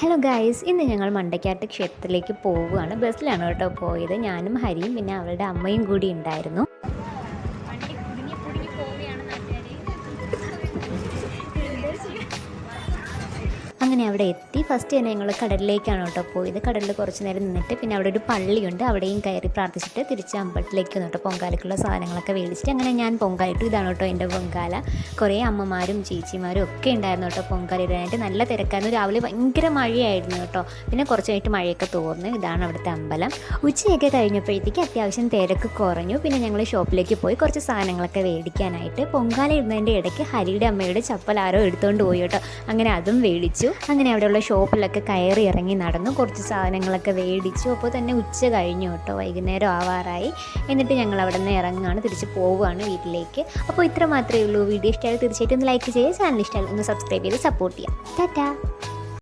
Hello guys, ഇന്ന് ഞങ്ങൾ മണ്ടയ്ക്കാട്ട് ക്ഷേത്രത്തിലേക്ക് പോവുകയാണ്. ബസ്സിലാണ് കേട്ടോ പോയത്. ഞാനും ഹരിയും പിന്നെ അവളുടെ അമ്മയും കൂടി ഉണ്ടായിരുന്നു. അങ്ങനെ അവിടെ എത്തി. ഫസ്റ്റ് തന്നെ ഞങ്ങൾ കടലിലേക്കാണ് കേട്ടോ പോയത്. കടലിൽ കുറച്ച് നേരം നിന്നിട്ട് പിന്നെ അവിടെ ഒരു പള്ളിയുണ്ട്, അവിടെയും കയറി പ്രാർത്ഥിച്ചിട്ട് തിരിച്ച് അമ്പലത്തിലേക്ക് വന്നു കേട്ടോ. പൊങ്കാലയ്ക്കുള്ള സാധനങ്ങളൊക്കെ മേടിച്ചിട്ട് അങ്ങനെ ഞാൻ പൊങ്കാലിട്ടു. ഇതാണ് കേട്ടോ എൻ്റെ പൊങ്കാല. കുറേ അമ്മമാരും ചേച്ചിമാരും ഒക്കെ ഉണ്ടായിരുന്നു കേട്ടോ പൊങ്കാല ഇടാനായിട്ട്. നല്ല തിരക്കായിരുന്നു. രാവിലെ ഭയങ്കര മഴയായിരുന്നു കേട്ടോ. പിന്നെ കുറച്ച് കഴിഞ്ഞിട്ട് മഴയൊക്കെ തോർന്നു. ഇതാണ് അവിടുത്തെ അമ്പലം. ഉച്ചയൊക്കെ കഴിഞ്ഞപ്പോഴത്തേക്ക് അത്യാവശ്യം തിരക്ക് കുറഞ്ഞു. പിന്നെ ഞങ്ങൾ ഷോപ്പിലേക്ക് പോയി കുറച്ച് സാധനങ്ങളൊക്കെ മേടിക്കാനായിട്ട്. പൊങ്കാല ഇടുന്നതിൻ്റെ ഇടയ്ക്ക് ഹരിയുടെ അമ്മയുടെ ചപ്പൽ ആരോ എടുത്തുകൊണ്ട് പോയി കേട്ടോ. അങ്ങനെ അതും മേടിച്ചു. അങ്ങനെ അവിടെയുള്ള ഷോപ്പിലൊക്കെ കയറി ഇറങ്ങി നടന്നു. കുറച്ച് സാധനങ്ങളൊക്കെ മേടിച്ചു. അപ്പോൾ തന്നെ ഉച്ച കഴിഞ്ഞു കേട്ടോ, വൈകുന്നേരം ആവാറായി. എന്നിട്ട് ഞങ്ങൾ അവിടെ നിന്ന് ഇറങ്ങുകയാണ്, തിരിച്ച് പോവുകയാണ് വീട്ടിലേക്ക്. അപ്പോൾ ഇത്ര മാത്രമേ ഉള്ളൂ. വീഡിയോ ഇഷ്ടമായാലും തീർച്ചയായിട്ടും ഒന്ന് ലൈക്ക് ചെയ്യുക. ചാനൽ ഇഷ്ടമായാലും ഒന്ന് സബ്സ്ക്രൈബ് ചെയ്ത് സപ്പോർട്ട് ചെയ്യാം. ടാറ്റാ.